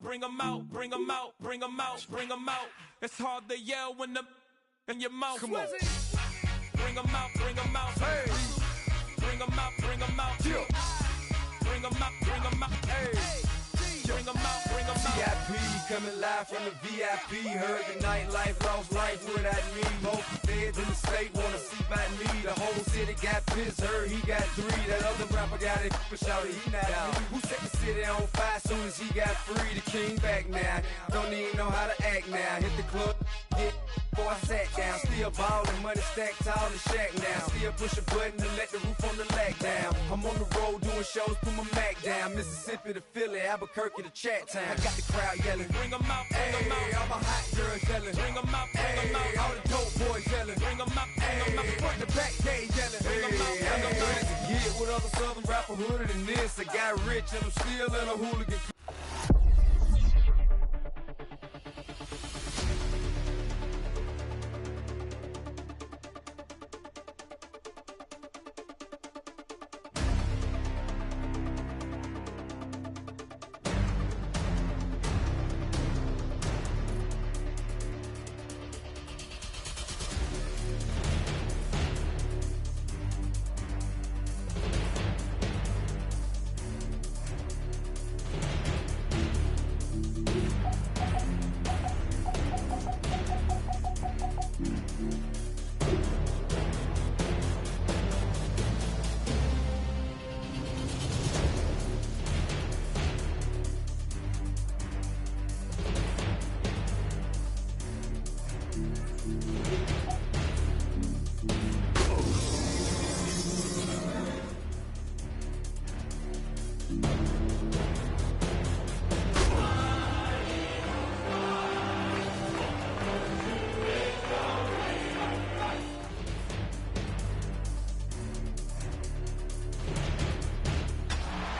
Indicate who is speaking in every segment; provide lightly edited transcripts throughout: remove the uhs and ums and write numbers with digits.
Speaker 1: Bring 'em out, bring 'em out, bring 'em out, bring 'em out. It's hard to yell when the in your mouth. Come on. Bring 'em out, bring 'em out. Hey. Bring 'em out, bring 'em out. Yeah. Bring 'em out, bring 'em out. Hey. Bring 'em out, bring 'em out.
Speaker 2: VIP coming live from the VIP. Heard the nightlife, lost life without me. Most feds in the state wanna see by me. The whole city got pissed, heard he got 3. That other rapper got it, but shouted he not me. Who set the city on fire soon as he got free? The king back now, don't even know how to act now. Hit the club, hit before I sat down. Still ballin', money stacked tall and shack now. Still push a button to let the roof on the lag down. I'm on the road doing shows, put my Mac down. Mississippi to Philly, Albuquerque to Chat Town. I got the crowd yelling,
Speaker 1: bring 'em out, bring 'em out.
Speaker 2: All my hot girls yelling,
Speaker 1: bring 'em out, bring 'em out.
Speaker 2: All the dope boys yelling,
Speaker 1: bring 'em out, bring 'em out.
Speaker 2: Front the back gate yelling,
Speaker 1: bring 'em out, bring 'em out.
Speaker 2: Get with other southern rapper hooded than this. I got rich and I'm still in a hooligan.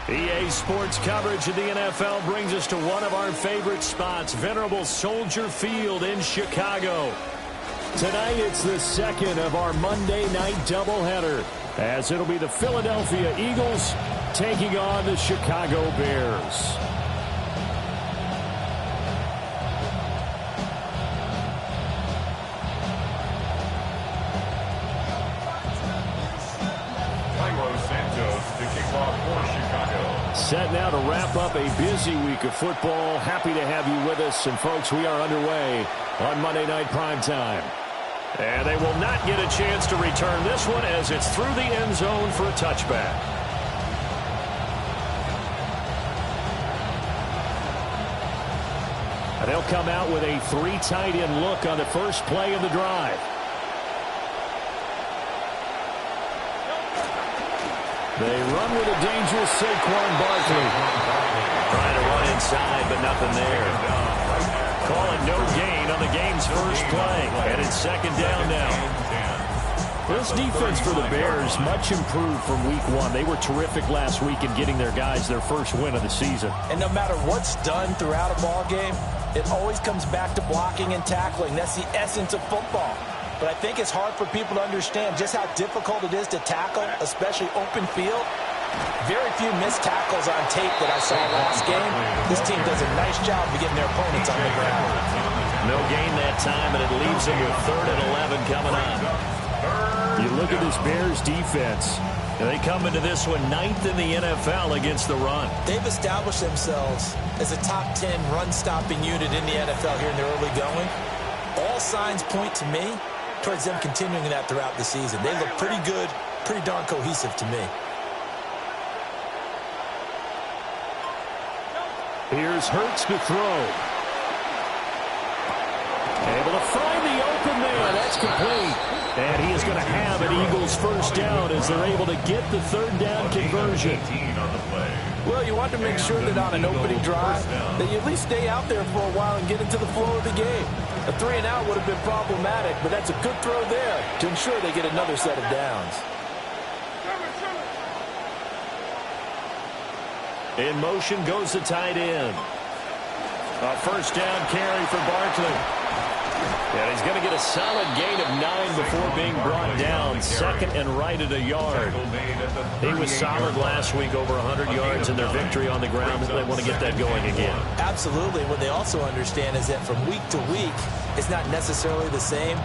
Speaker 3: EA Sports coverage of the NFL brings us to one of our favorite spots, venerable Soldier Field in Chicago. Tonight it's the second of our Monday night doubleheader, as it'll be the Philadelphia Eagles taking on the Chicago Bears. Set now to wrap up a busy week of football. Happy to have you with us. And, folks, we are underway on Monday Night Primetime. And they will not get a chance to return this one as it's through the end zone for a touchback. And they'll come out with a 3 tight end look on the first play of the drive. They run with a dangerous Saquon Barkley. Trying to run inside, but nothing there. Call it no gain on the game's first play. And it's second down now. This defense for the Bears, much improved from week 1. They were terrific last week in getting their guys their first win of the season.
Speaker 4: And no matter what's done throughout a ball game, it always comes back to blocking and tackling. That's the essence of football. But I think it's hard for people to understand just how difficult it is to tackle, especially open field. Very few missed tackles on tape that I saw last game. This team does a nice job of getting their opponents on the ground.
Speaker 3: No gain that time, and it leaves him with 3rd and 11 coming up.
Speaker 1: You look at this Bears defense.
Speaker 3: And they come into this one 9th in the NFL against the run.
Speaker 4: They've established themselves as a top 10 run-stopping unit in the NFL here in their early going. All signs point to me towards them continuing that throughout the season. They look pretty good, pretty darn cohesive to me.
Speaker 1: Here's Hurts to throw. Able to find the open man. That's complete. And he is going to have an Eagles first down as they're able to get the 3rd down conversion.
Speaker 4: Well, you want to make sure that on an opening drive that you at least stay out there for a while and get into the flow of the game. A 3-and-out would have been problematic, but that's a good throw there to ensure they get another set of downs.
Speaker 3: In motion goes the tight end. A first down carry for Barkley. And he's going to get a solid gain of 9 before being brought down. 2nd and right at a yard. He was solid last week, over 100 yards in their victory on the ground. They want to get that going again.
Speaker 4: Absolutely. What they also understand is that from week to week, it's not necessarily the same,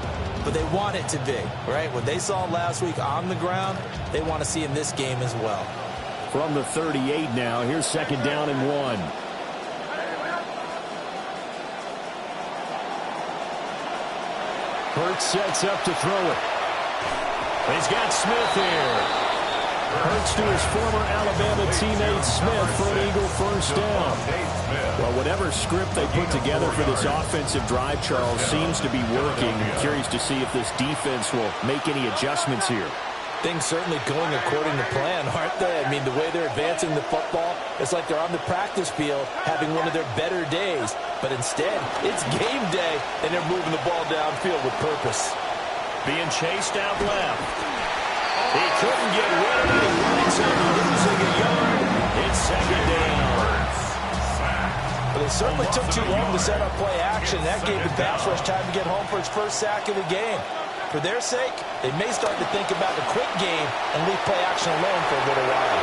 Speaker 4: but they want it to be, right? What they saw last week on the ground, they want to see in this game as well.
Speaker 1: From the 38 now, here's 2nd down and 1. Hurts sets up to throw it.
Speaker 3: He's got Smith here.
Speaker 1: Hurts to his former Alabama teammate Smith for an Eagle first down. Well, whatever script they put together for this offensive drive, Charles, seems to be working. I'm curious to see if this defense will make any adjustments here.
Speaker 4: Things certainly going according to plan, aren't they? I mean, the way they're advancing the football, it's like they're on the practice field having one of their better days. But instead, it's game day, and they're moving the ball downfield with purpose.
Speaker 3: Being chased out left. He couldn't get rid of it. He winds up losing a yard. It's 2nd down.
Speaker 4: But it certainly took too long to set up play action. That gave the pass rush time to get home for its first sack of the game. For their sake, they may start to think about the quick game and leave play action alone for a little while.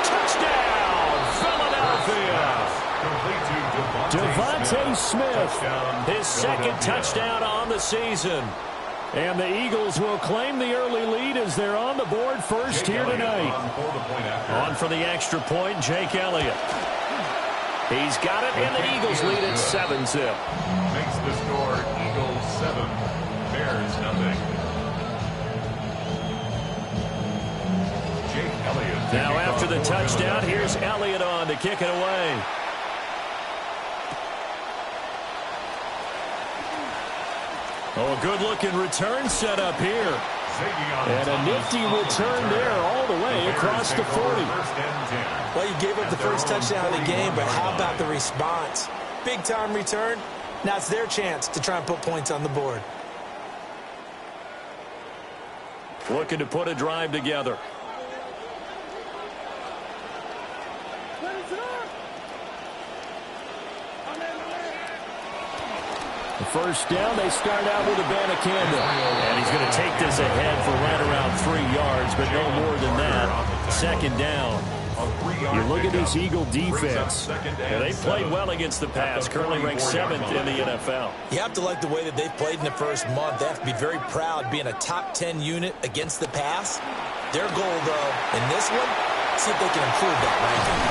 Speaker 3: Touchdown, Philadelphia.
Speaker 1: Devontae Smith,
Speaker 3: His 2nd touchdown on the season.
Speaker 1: and the Eagles will claim the early lead as they're on the board first here tonight.
Speaker 3: On for the extra point, Jake Elliott. He's got it, and the Eagles lead at 7-0.
Speaker 5: Makes the score Eagles 7, Bears nothing. Jake Elliott.
Speaker 3: Now after the touchdown, here's Elliott on to kick it away. Oh, a good-looking return set up here.
Speaker 1: And a nifty return there all the way across the 40.
Speaker 4: Well, you gave up the first touchdown of the game, but how about the response? Big-time return. Now it's their chance to try and put points on the board.
Speaker 3: Looking to put a drive together.
Speaker 1: The first down, they start out with Abanikanda.
Speaker 3: And he's going to take this ahead for right around 3 yards, but no more than that. 2nd down.
Speaker 1: You look at this Eagle defense.
Speaker 3: Yeah, they played well against the pass, currently ranked 7th in the NFL.
Speaker 4: You have to like the way that they've played in the first month. They have to be very proud being a top 10 unit against the pass. Their goal, though, in this one, see if they can improve that ranking.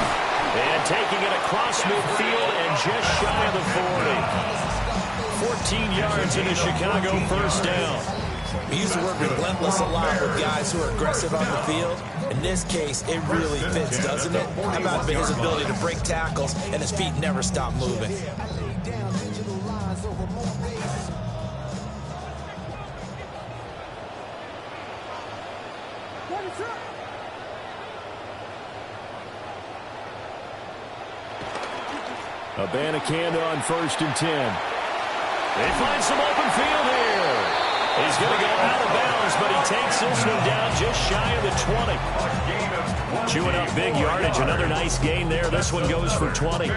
Speaker 3: And taking it across midfield and just shy of the 40. 14 yards in a Chicago first down.
Speaker 4: We use the word relentless a lot with guys who are aggressive on the field. In this case, it really fits, doesn't it? How about his ability to break tackles and his feet never stop moving?
Speaker 1: Abanikanda on 1st and 10.
Speaker 3: They find some open field here. He's going to go out of bounds, but he takes this one down just shy of the 20. Chewing up big yardage. Another nice gain there. This one goes for 20.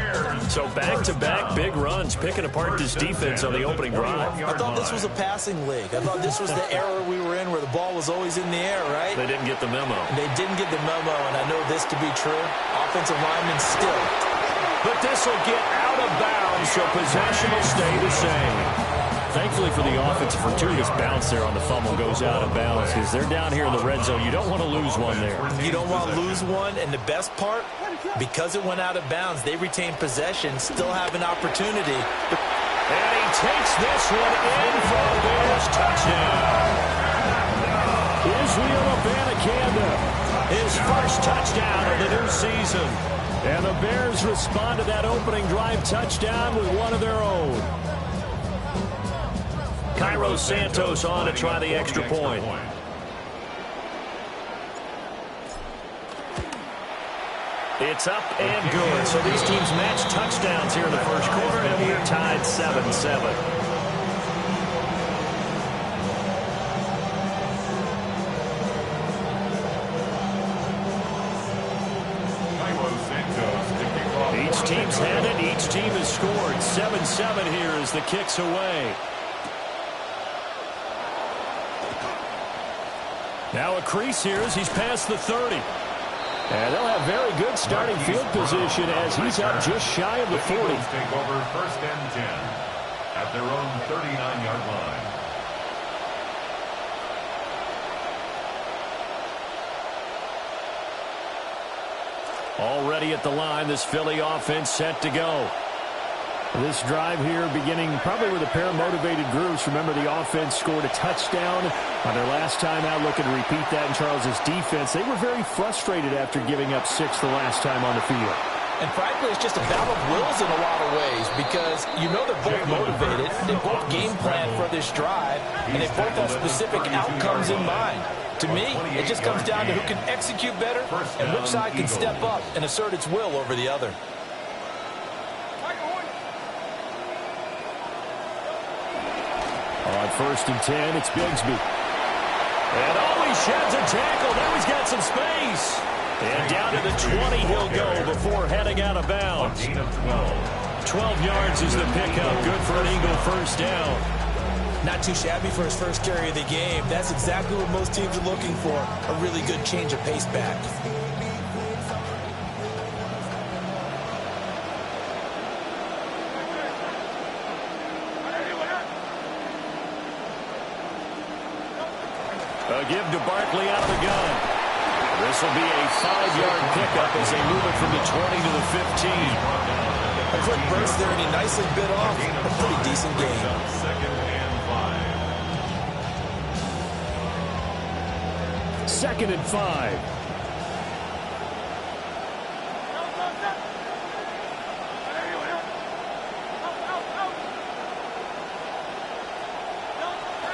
Speaker 3: So back-to-back big runs, picking apart this defense on the opening drive.
Speaker 4: I thought this was a passing league. I thought this was the era we were in where the ball was always in the air, right?
Speaker 3: They didn't get the memo.
Speaker 4: They didn't get the memo, and I know this to be true. Offensive linemen still.
Speaker 3: But this will get out of bounds down, so possession will stay the same. Thankfully for the offense, a fortuitous bounce there on the fumble goes out of bounds because they're down here in the red zone. You don't want to lose one there.
Speaker 4: You don't want to lose one, and the best part, because it went out of bounds, they retain possession, still have an opportunity.
Speaker 3: And he takes this one in for a Bears touchdown. Israel Abanikanda, his first touchdown of the new season. And the Bears respond to that opening drive touchdown with one of their own. Cairo Santos on to try the extra point. It's up and good. So these teams match touchdowns here in the first quarter, and we're tied 7-7. Each team's had it. Each team has scored. 7-7 here as the kick's away. Now a crease here as he's past the 30. And they'll have very good starting field position as he's up just shy of the 40.
Speaker 5: The Eagles take over 1st and 10 at their own 39-yard line.
Speaker 3: Already at the line, this Philly offense set to go. This drive here beginning probably with a pair of motivated groups. Remember, the offense scored a touchdown on their last time out, looking to repeat that in Charles's defense. They were very frustrated after giving up 6 the last time on the field.
Speaker 4: And frankly, it's just a battle of wills in a lot of ways because you know they're both motivated. They both game plan for this drive, and they both have specific outcomes in mind. To me, it just comes down to who can execute better and which side can step up and assert its will over the other.
Speaker 3: On 1st and 10, it's Bigsby. And he sheds a tackle. Now he's got some space. And down to the 20 he'll go before heading out of bounds. 12 yards is the pickup. Good for an Eagle first down.
Speaker 4: Not too shabby for his first carry of the game. That's exactly what most teams are looking for, a really good change of pace back.
Speaker 3: A give to Barkley out of the gun. This will be a 5-yard pickup as they move it from the 20 to the 15.
Speaker 4: A quick burst there, and he nicely bit off a pretty decent gain.
Speaker 5: 2nd and 5.
Speaker 3: 2nd and 5.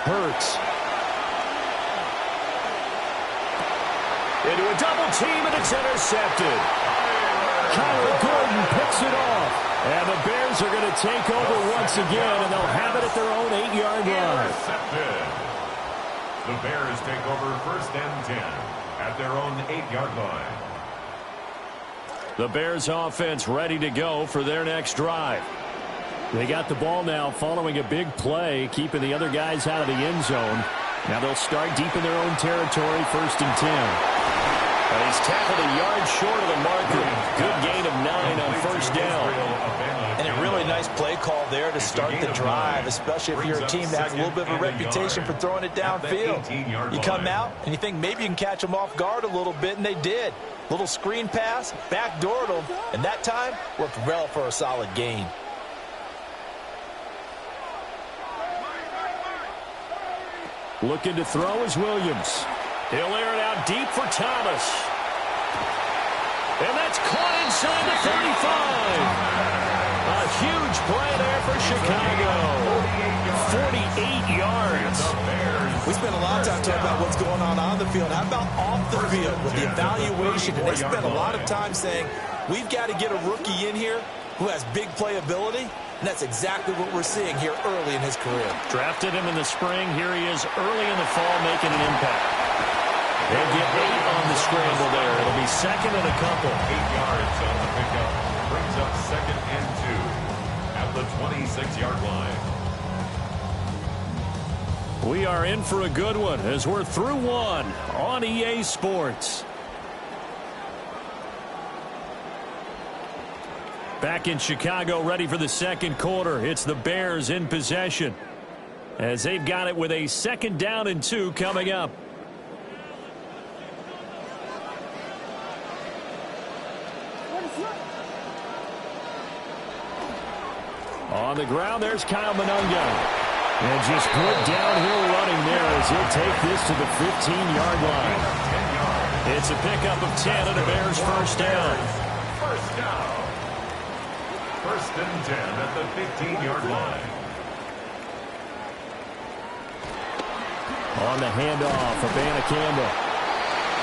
Speaker 3: Hurts. Into a double team, and it's intercepted. Kyler Gordon picks it off. And the Bears are going to take over once again, and they'll have it at their own 8-yard line.
Speaker 5: Intercepted. The Bears take over 1st and 10 at their own 8-yard line.
Speaker 3: The Bears offense ready to go for their next drive. They got the ball now following a big play, keeping the other guys out of the end zone. Now they'll start deep in their own territory, 1st and 10. And he's tackled a yard short of the marker. Good gain of 9 on 1st down.
Speaker 4: And a really nice play call there to start the drive, especially if you're a team that has a little bit of a reputation for throwing it downfield. You come out and you think maybe you can catch them off guard a little bit, and they did. Little screen pass, backdoored them, and that time worked well for a solid gain.
Speaker 3: Looking to throw is Williams. He'll air it out deep for Thomas. And that's caught inside the 35. A huge play there for Chicago. 48 yards.
Speaker 4: We spent a lot of time talking about what's going on the field. How about off the field with the evaluation? And they spent a lot of time saying, we've got to get a rookie in here who has big playability. And that's exactly what we're seeing here early in his career.
Speaker 3: Drafted him in the spring. Here he is early in the fall making an impact. They'll get 8 on the scramble there. It'll be 2nd and a couple.
Speaker 5: 8 yards on the pickup. Brings up 2nd and 2 at the 26-yard line.
Speaker 3: We are in for a good one as we're through one on EA Sports. Back in Chicago, ready for the second quarter. It's the Bears in possession, as they've got it with a 2nd down and 2 coming up. On the ground, there's Kyle Monunga. And just good downhill running there as he'll take this to the 15-yard line. It's a pickup of 10 and a Bears first down.
Speaker 5: First down. 1st and 10 at the 15-yard line.
Speaker 3: On the handoff, Abanikanda.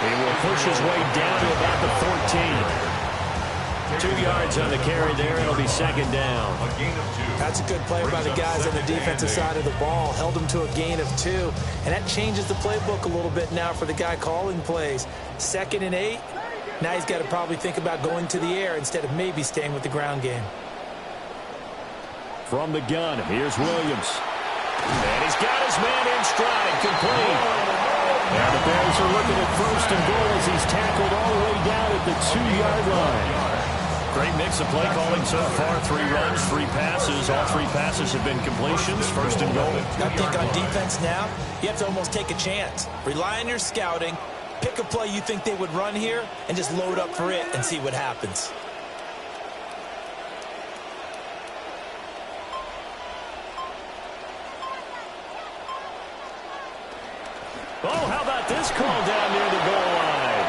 Speaker 3: He will push his way down to about the 14. 2 yards on the carry there. It'll be 2nd down.
Speaker 5: A gain of 2.
Speaker 4: That's a good play by the guys on the defensive side of the ball. Held them to a gain of 2. And that changes the playbook a little bit now for the guy calling plays. 2nd and 8. Now he's got to probably think about going to the air instead of maybe staying with the ground game.
Speaker 3: From the gun, here's Williams. And he's got his man in stride, complete. And the Bears are looking at 1st and goal as he's tackled all the way down at the 2-yard line. Great mix of play calling so far. 3 runs, 3 passes. All 3 passes have been completions. 1st and goal.
Speaker 4: I think on defense now, you have to almost take a chance. Rely on your scouting. Pick a play you think they would run here and just load up for it and see what happens.
Speaker 3: Oh, how about this call down near the goal line?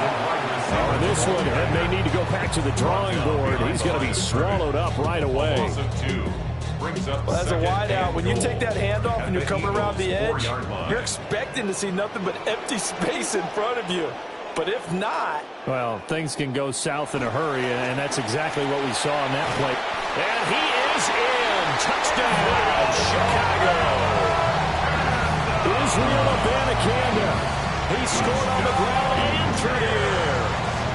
Speaker 3: Oh, this one may need to go back to the drawing board. He's going to be swallowed up right away.
Speaker 4: Well, as a wideout, when you take that handoff and you're coming around the edge, you're expecting to see nothing but empty space in front of you. But if not...
Speaker 3: Well, things can go south in a hurry, and that's exactly what we saw on that play. And he is in. Touchdown, Chicago. Israel Abanikanda. He scored on the ground and through the air.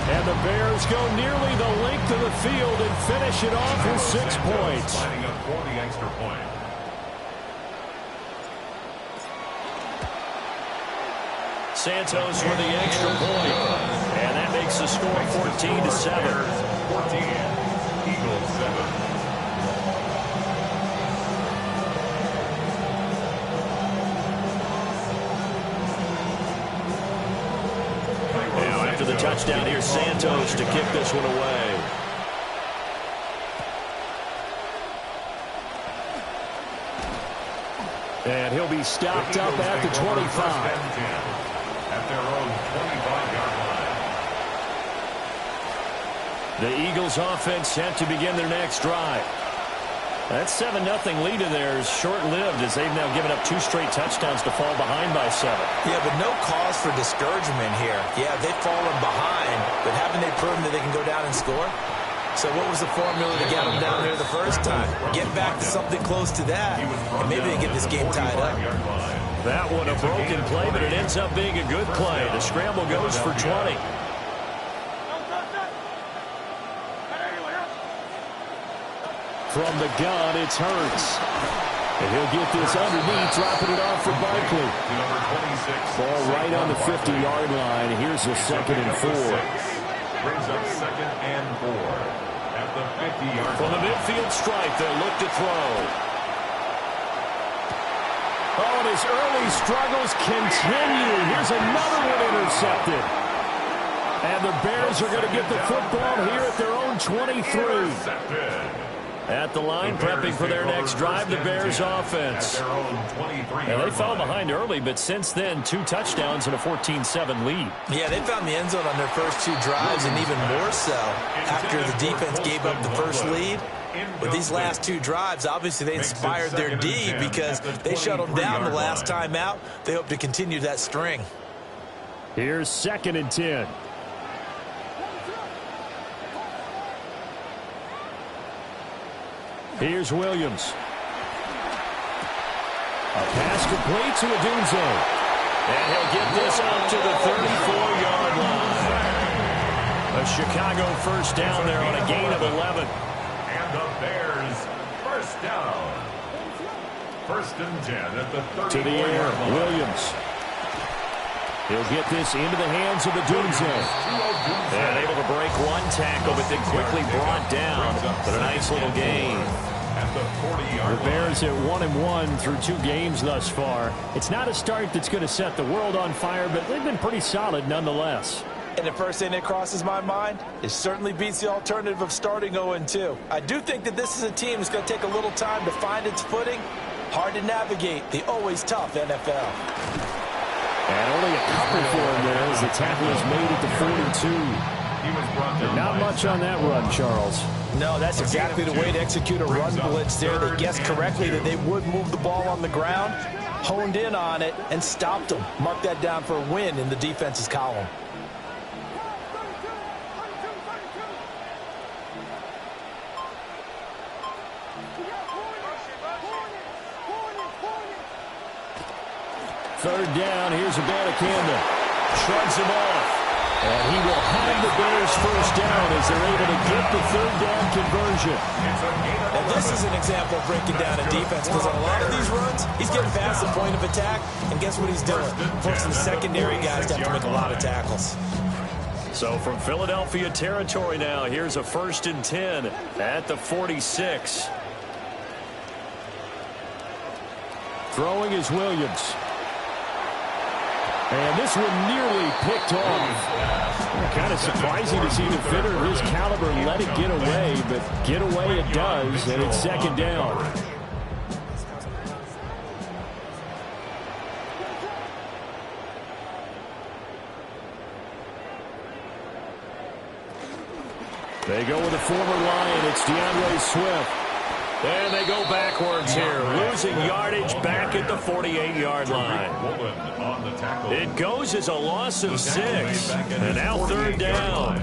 Speaker 3: And the Bears go nearly the length of the field and finish it off with 6 points.
Speaker 5: Lining up for the extra point.
Speaker 3: Santos for the extra point. And that makes the score 14-7.
Speaker 5: 14. Eagles 7.
Speaker 3: The touchdown here, Santos to kick this one away. And he'll be stopped up at the 25.
Speaker 5: At their own 25-yard line.
Speaker 3: The Eagles offense set to begin their next drive. That 7-0 lead in there is short-lived as they've now given up 2 straight touchdowns to fall behind by 7.
Speaker 4: Yeah, but no cause for discouragement here. Yeah, they've fallen behind, but haven't they proven that they can go down and score? So what was the formula to get them down there the first time? Get back to something close to that, and maybe they get this game tied up.
Speaker 3: That one a broken play, but it ends up being a good play. The scramble goes for 20. From the gun, it's Hurts. And he'll get this underneath, dropping it off for Barkley. Ball right on the 50-yard line. Here's a 2nd and 4.
Speaker 5: Brings up 2nd and 4 at the 50-yard line.
Speaker 3: From the midfield stripe, they'll look to throw. Oh, and his early struggles continue. Here's another one intercepted. And the Bears are going to get the football here at their own 23. At the line, prepping for their next drive, the Bears offense. And they fell behind early, but since then, 2 touchdowns and a 14-7 lead.
Speaker 4: Yeah, they found the end zone on their first 2 drives, and even more so after the defense gave up the first lead. With these last 2 drives, obviously they inspired their D because they shut them down the last time out. They hope to continue that string.
Speaker 3: Here's 2nd and 10. Here's Williams. A pass complete to Odunze. And he'll get this up to the 34-yard line. A Chicago first down there on a gain of 11.
Speaker 5: And the Bears first down. 1st and 10 at the 34-yard line.
Speaker 3: To the air, Williams. He'll get this into the hands of the Dunze. And able to break one tackle, but then quickly brought down. But a nice little gain. The Bears at 1-1 through 2 games thus far. It's not a start that's going to set the world on fire, but they've been pretty solid nonetheless.
Speaker 4: And the first thing that crosses my mind, it certainly beats the alternative of starting 0-2. I do think that this is a team that's going to take a little time to find its footing. Hard to navigate the always tough NFL.
Speaker 3: And only a couple for him there as the tackle is made at the 42. And not much on that run, Charles.
Speaker 4: No, that's exactly the way to execute a run blitz there. They guessed correctly that they would move the ball on the ground, honed in on it, and stopped them. Mark that down for a win in the defense's column.
Speaker 3: Third down, here's Abanikanda. Shrugs him off. And he will have the Bears first down as they're able to get the third down conversion.
Speaker 4: And this is an example of breaking down a defense, because on a lot of these runs, he's getting past the point of attack, and guess what he's doing? Forcing the secondary guys to have to make a lot of tackles.
Speaker 3: So from Philadelphia territory now, here's a 1st and 10 at the 46. Throwing is Williams. And this one nearly picked off. Kind of surprising to see a defender of his caliber let it get away, but get away it does, and it's 2nd down. They go with a former Lion. It's DeAndre Swift. And they go backwards here, losing yardage back at the 48-yard line. It goes as a loss of 6, and now 3rd down.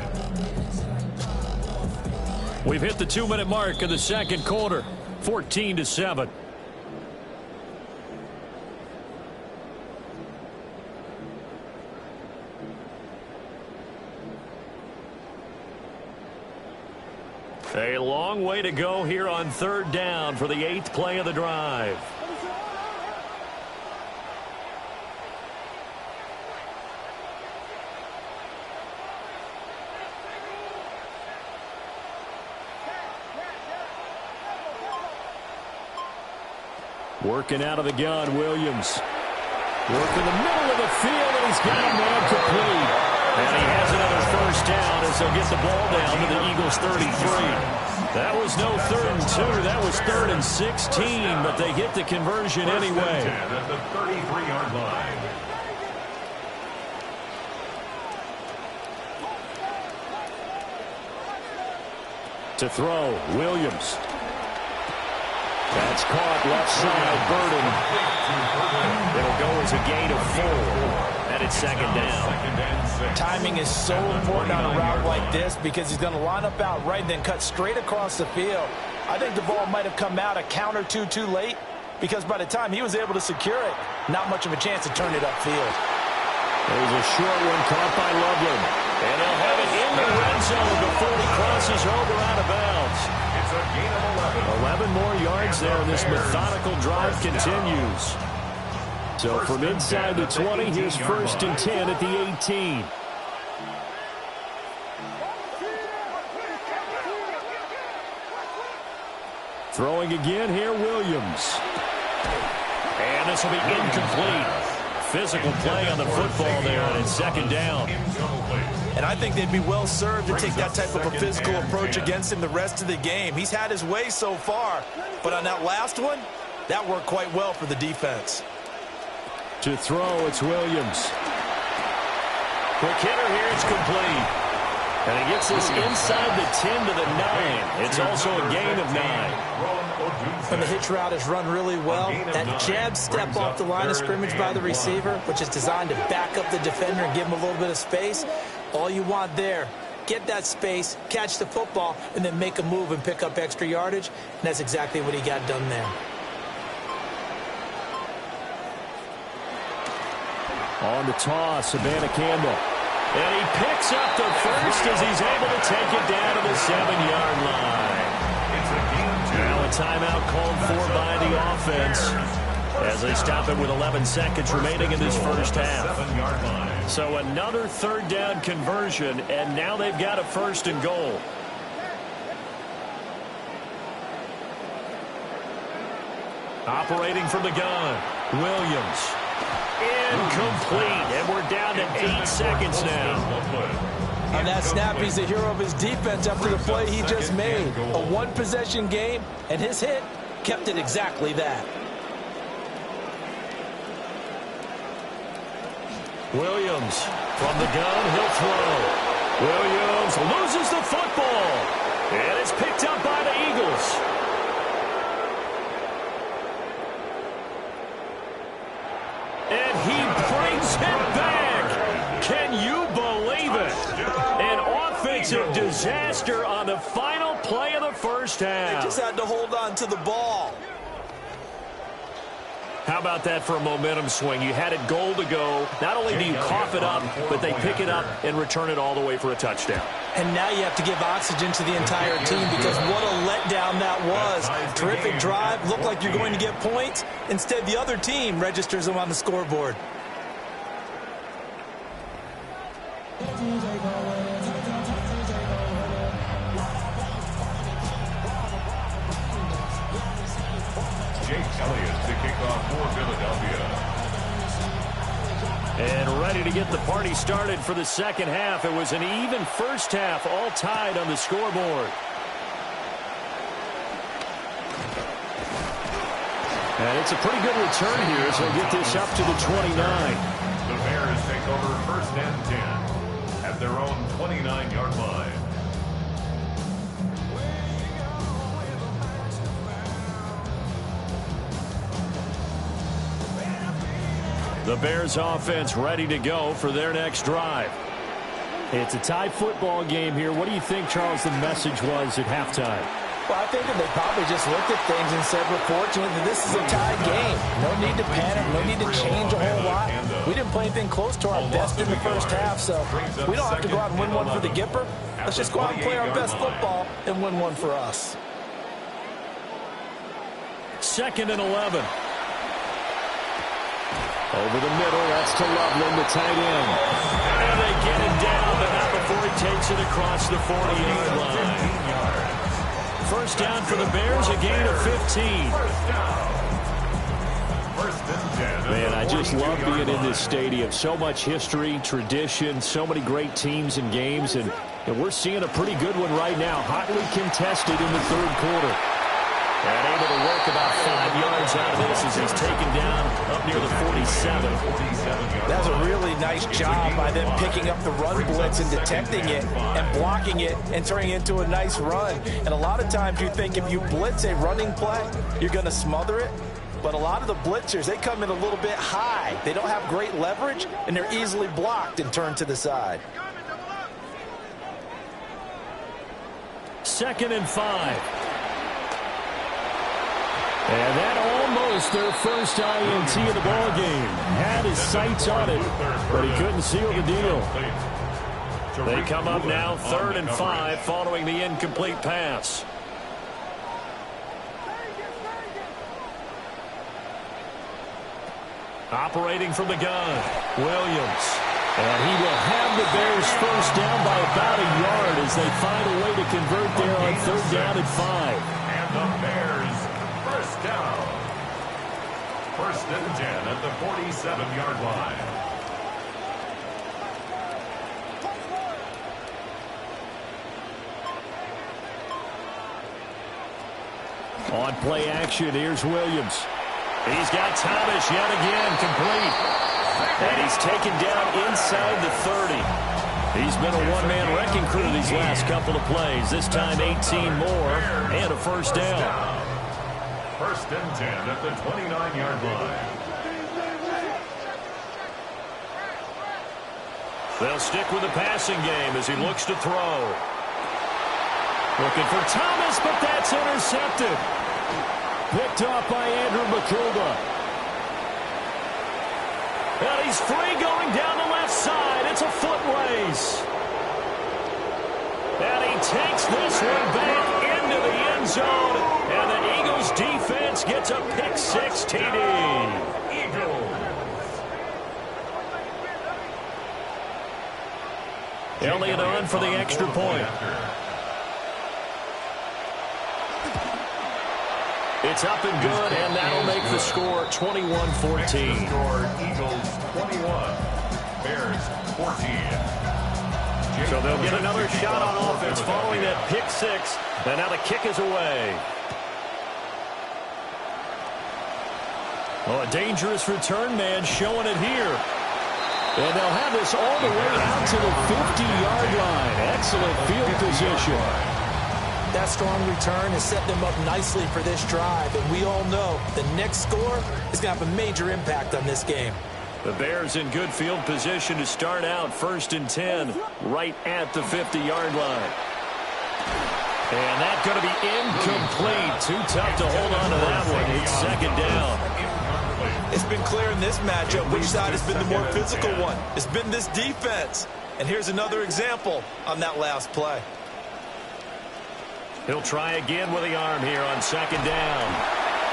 Speaker 3: We've hit the 2-minute mark of the 2nd quarter, 14-7. A long way to go here on 3rd down for the 8th play of the drive. Working out of the gun, Williams. Working the middle of the field, and he's got a man complete. And he has another 1st down as they'll get the ball down to the Eagles' 33. That was no 3rd and 2. That was 3rd and 16, but they get the conversion anyway.
Speaker 5: At the 33-yard line.
Speaker 3: To throw, Williams. That's caught left side, Burden. It'll go as a gain of 4. And it's 2nd down.
Speaker 4: Timing is so important on a route like this because he's going to line up out right and then cut straight across the field. I think the ball might have come out a count or two too late because by the time he was able to secure it, not much of a chance to turn it upfield.
Speaker 3: There's a short one caught by Loveland. And they'll have it in the red zone before he crosses over out of bounds.
Speaker 5: It's a gain of
Speaker 3: 11 more yards there, and this methodical drive continues. So from inside the 20, here's 1st and 10 at the 18. Throwing again here, Williams. And this will be incomplete. Physical play on the football there, and it's 2nd down.
Speaker 4: And I think they'd be well served to take that type of a physical approach against him the rest of the game. He's had his way so far, but on that last one, that worked quite well for the defense.
Speaker 3: To throw, it's Williams. Quick hitter here, it's complete. And he gets this inside the 10 to the 9. It's also a gain of 9.
Speaker 4: And the hitch route is run really well. That jab step off the line of scrimmage by the receiver, which is designed to back up the defender and give him a little bit of space. All you want there, get that space, catch the football, and then make a move and pick up extra yardage. And that's exactly what he got done there.
Speaker 3: On the toss, Abanikanda. And he picks up the first as he's able to take it down to the 7-yard line. Now a timeout called for by the offense. as they stop it with 11 seconds remaining in this first half. So another third down conversion, and now they've got a first and goal. Operating from the gun, Williams. Incomplete, and we're down to 8 seconds now.
Speaker 4: On that snap, he's the hero of his defense after the play he just made. A one-possession game, and his hit kept it exactly that.
Speaker 3: Williams from the gun, he'll throw. Williams loses the football, and it's picked up by the Eagles. And he brings it back. Can you believe it? An offensive disaster on the final play of the first half.
Speaker 4: They just had to hold on to the ball.
Speaker 3: How about that for a momentum swing? You had it goal to go. Not only do you cough it up, but they pick it up and return it all the way for a touchdown.
Speaker 4: And now you have to give oxygen to the entire team because what a letdown that was. Terrific drive. Looked like you're going to get points. Instead, the other team registers them on the scoreboard.
Speaker 3: And ready to get the party started for the second half. It was an even first half, all tied on the scoreboard. And it's a pretty good return here as they get this up to the 29.
Speaker 5: The Bears take over first and 10 at their own 29-yard line.
Speaker 3: The Bears offense ready to go for their next drive. It's a tie football game here. What do you think, Charles, the message was at halftime?
Speaker 4: Well, I think that they probably just looked at things and said, we're fortunate that this is a tied game. No need to panic. No need to change a whole lot. We didn't play anything close to our best in the first half, so we don't have to go out and win one for the Gipper. Let's just go out and play our best football and win one for us.
Speaker 3: 2nd and 11. Over the middle, that's to Loveland, the tight end. And they get him down, but not before he takes it across the 40-yard line. First down for the Bears, a gain of 15. Man, I just love being in this stadium. So much history, tradition, so many great teams and games, and we're seeing a pretty good one right now, hotly contested in the third quarter. And able to work about 5 yards out of this as he's taken down up near the 47.
Speaker 4: That's a really nice job by them picking up the run blitz and detecting it and blocking it and turning it into a nice run. And a lot of times you think if you blitz a running play, you're going to smother it. But a lot of the blitzers, they come in a little bit high. They don't have great leverage, and they're easily blocked and turned to the side.
Speaker 3: 2nd and 5. And that almost their first INT of the ball game. Had his sights on it, but he couldn't seal the deal. They come up now 3rd and 5 following the incomplete pass. Operating from the gun, Williams. And he will have the Bears first down by about a yard as they find a way to convert there on 3rd down and 5.
Speaker 5: And the Bears first down. 1st and 10 at the 47-yard line.
Speaker 3: On play action, here's Williams. He's got Thomas yet again, complete. And he's taken down inside the 30. He's been a one-man wrecking crew these last couple of plays. This time 18 more and a first down.
Speaker 5: 1st and 10 at the 29-yard line.
Speaker 3: They'll stick with the passing game as he looks to throw. Looking for Thomas, but that's intercepted. Picked off by Andrew McCulba. And he's free going down the left side. It's a foot race. And he takes this one back into the end zone. And the Eagles defense chance, gets a pick six TD.
Speaker 5: Eagles.
Speaker 3: Elliott on for the extra point. It's up and good, and that'll make the score 21-14.
Speaker 5: Eagles 21, Bears 14.
Speaker 3: So they'll get another shot on offense following that pick six, and now the kick is away. Oh, a dangerous return man showing it here. And they'll have this all the way out to the 50-yard line. Excellent field position.
Speaker 4: That strong return has set them up nicely for this drive, and we all know the next score is going to have a major impact on this game.
Speaker 3: The Bears in good field position to start out 1st and 10, right at the 50-yard line. And that's going to be incomplete. Too tough to hold on to that one. It's 2nd down.
Speaker 4: It's been clear in this matchup which side has been the more physical one. It's been this defense. And here's another example on that last play.
Speaker 3: He'll try again with the arm here on 2nd down.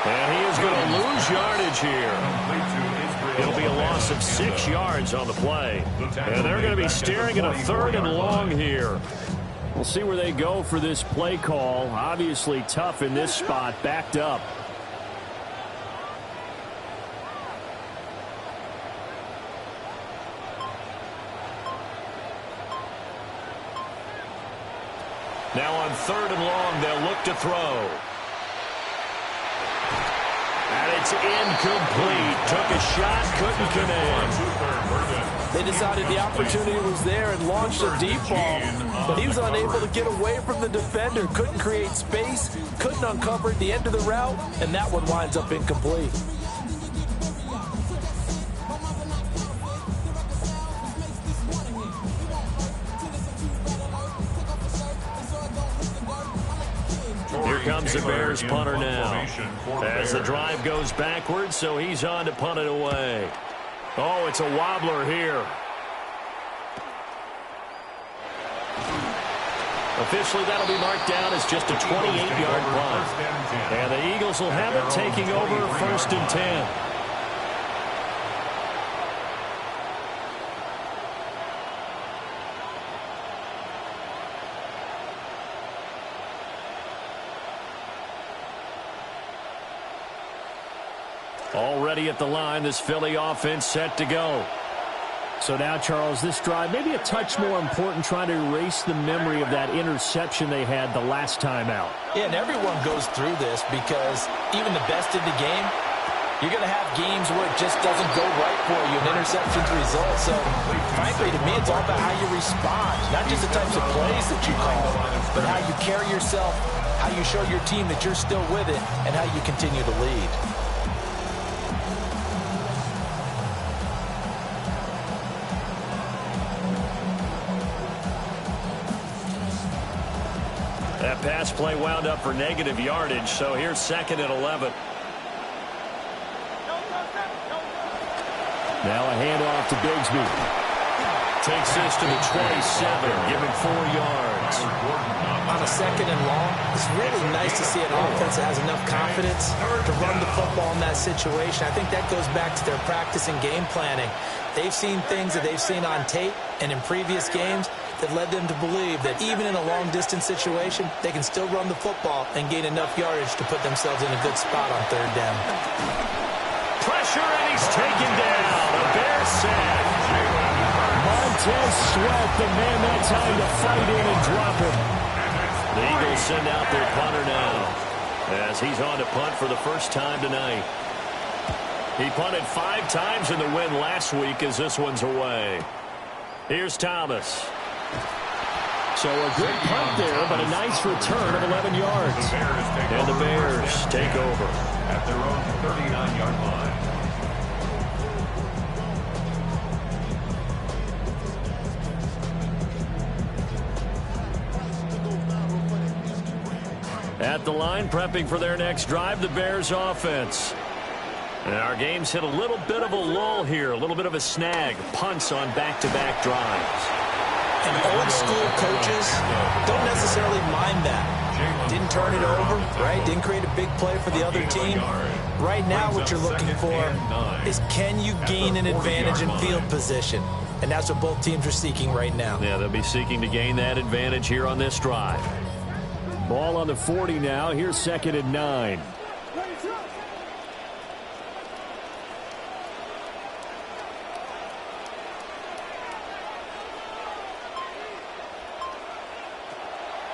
Speaker 3: And he is going to lose yardage here. It'll be a loss of 6 yards on the play. And they're going to be staring at a 3rd and long here. We'll see where they go for this play call. Obviously tough in this spot, backed up. Now on 3rd and long, they'll look to throw. And it's incomplete. Took a shot, couldn't connect.
Speaker 4: They decided the opportunity was there and launched a deep ball, but he was unable to get away from the defender. Couldn't create space, couldn't uncover at the end of the route, and that one winds up incomplete.
Speaker 3: Here comes the Bears punter now. As the drive goes backwards, so he's on to punt it away. Oh, it's a wobbler here. Officially, that'll be marked down as just a 28-yard punt. And the Eagles will have it taking over 1st and 10. Already at the line, this Philly offense set to go.
Speaker 6: So now, Charles, this drive maybe a touch more important, trying to erase the memory of that interception they had the last time out.
Speaker 4: Yeah, and everyone goes through this because even the best in the game, you're going to have games where it just doesn't go right for you, and interceptions result. So, frankly, to me, it's all about how you respond, not just the types of plays that you call, but how you carry yourself, how you show your team that you're still with it, and how you continue to lead.
Speaker 3: That pass play wound up for negative yardage, so here's 2nd and 11.
Speaker 6: Now a handoff to Bigsby.
Speaker 3: Takes this to the 27, giving 4 yards.
Speaker 4: On a 2nd and long, it's really nice to see an offense that has enough confidence to run the football in that situation. I think that goes back to their practice and game planning. They've seen things that they've seen on tape and in previous games that led them to believe that even in a long-distance situation, they can still run the football and gain enough yardage to put themselves in a good spot on 3rd down.
Speaker 3: Pressure, and he's taken down. A Bear sack.
Speaker 6: Montez Sweat, the man that time to fight in and drop him.
Speaker 3: The Eagles send out their punter now as he's on to punt for the first time tonight. He punted 5 times in the win last week as this one's away. Here's Thomas.
Speaker 6: So a good punt there, but a nice return of 11 yards.
Speaker 3: And the Bears take over
Speaker 5: at their own 39-yard line.
Speaker 3: At the line, prepping for their next drive, the Bears offense. And our game's hit a little bit of a lull here, a little bit of a snag. Punts on back-to-back drives.
Speaker 4: And old school coaches don't necessarily mind that. Didn't turn it over, right? Didn't create a big play for the other team. Right now what you're looking for is, can you gain an advantage in field position? And that's what both teams are seeking right now.
Speaker 6: Yeah, they'll be seeking to gain that advantage here on this drive. Ball on the 40 now. Here's 2nd and 9.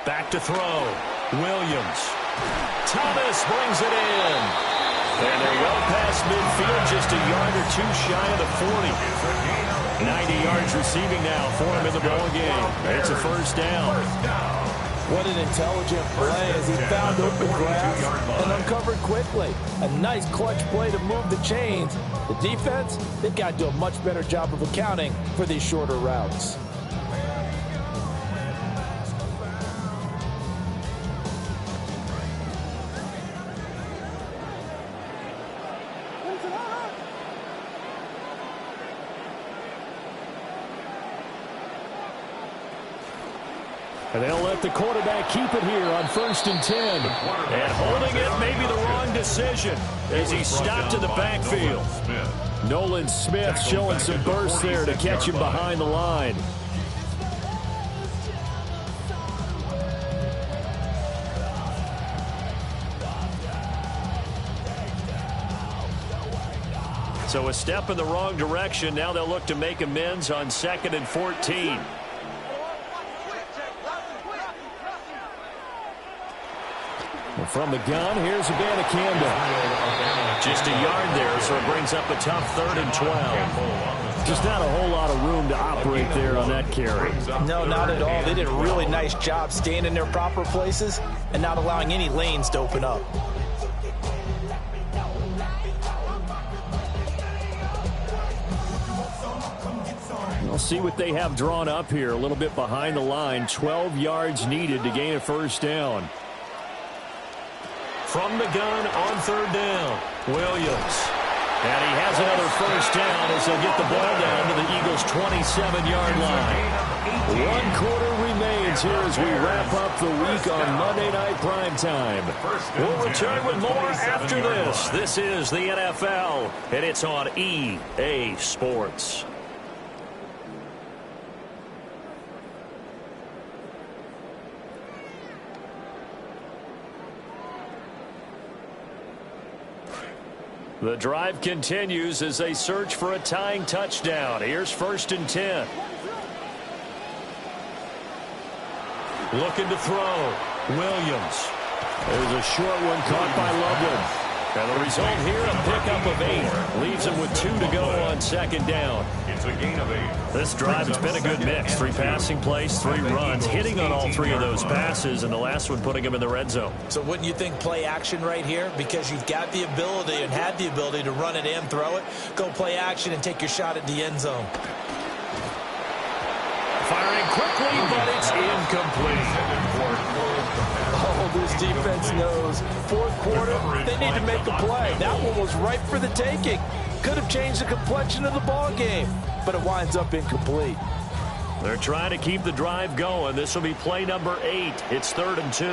Speaker 6: Back to throw. Williams. Thomas brings it in. And they're well past midfield, just a yard or two shy of the 40. 90 yards receiving now for him in the ball game. It's a first down.
Speaker 4: What an intelligent play as he found open grass and uncovered quickly. A nice clutch play to move the chains. The defense, they've got to do a much better job of accounting for these shorter routes.
Speaker 6: And they'll let the quarterback keep it here on 1st and 10. And holding it may be the wrong decision as he stopped in the backfield. Nolan Smith showing some burst there to catch him behind the line. So a step in the wrong direction. Now they'll look to make amends on 2nd and 14. From the gun, here's Abanikanda. Just a yard there, so it brings up a tough 3rd and 12. Just not a whole lot of room to operate there on that carry.
Speaker 4: No, not at all. They did a really nice job staying in their proper places and not allowing any lanes to open up.
Speaker 6: We'll see what they have drawn up here. A little bit behind the line. 12 yards needed to gain a first down. From the gun on 3rd down, Williams. And he has another first down as they'll get the ball down to the Eagles' 27-yard line. 1 quarter remains here as we wrap up the week on Monday Night Primetime. We'll return with more after this. This is the NFL, and it's on EA Sports. The drive continues as they search for a tying touchdown. Here's 1st and 10. Looking to throw. Williams. There's a short one caught by Loveland. And the result here, a pickup of 8. Leaves him with 2 to go on 2nd down.
Speaker 5: It's a gain of 8.
Speaker 6: This drive has been a good mix. 3 passing plays, 3 runs, hitting on all 3 of those passes, and the last one putting him in the red zone.
Speaker 4: So wouldn't you think play action right here? Because you've got the ability and had the ability to run it and throw it. Go play action and take your shot at the end zone.
Speaker 6: Firing quickly, but it's incomplete.
Speaker 4: Oh, this defense knows. 4th quarter, they need to make a play. That one was ripe for the taking. Could have changed the complexion of the ball game, but it winds up incomplete.
Speaker 6: They're trying to keep the drive going. This will be play number 8. It's 3rd and 2.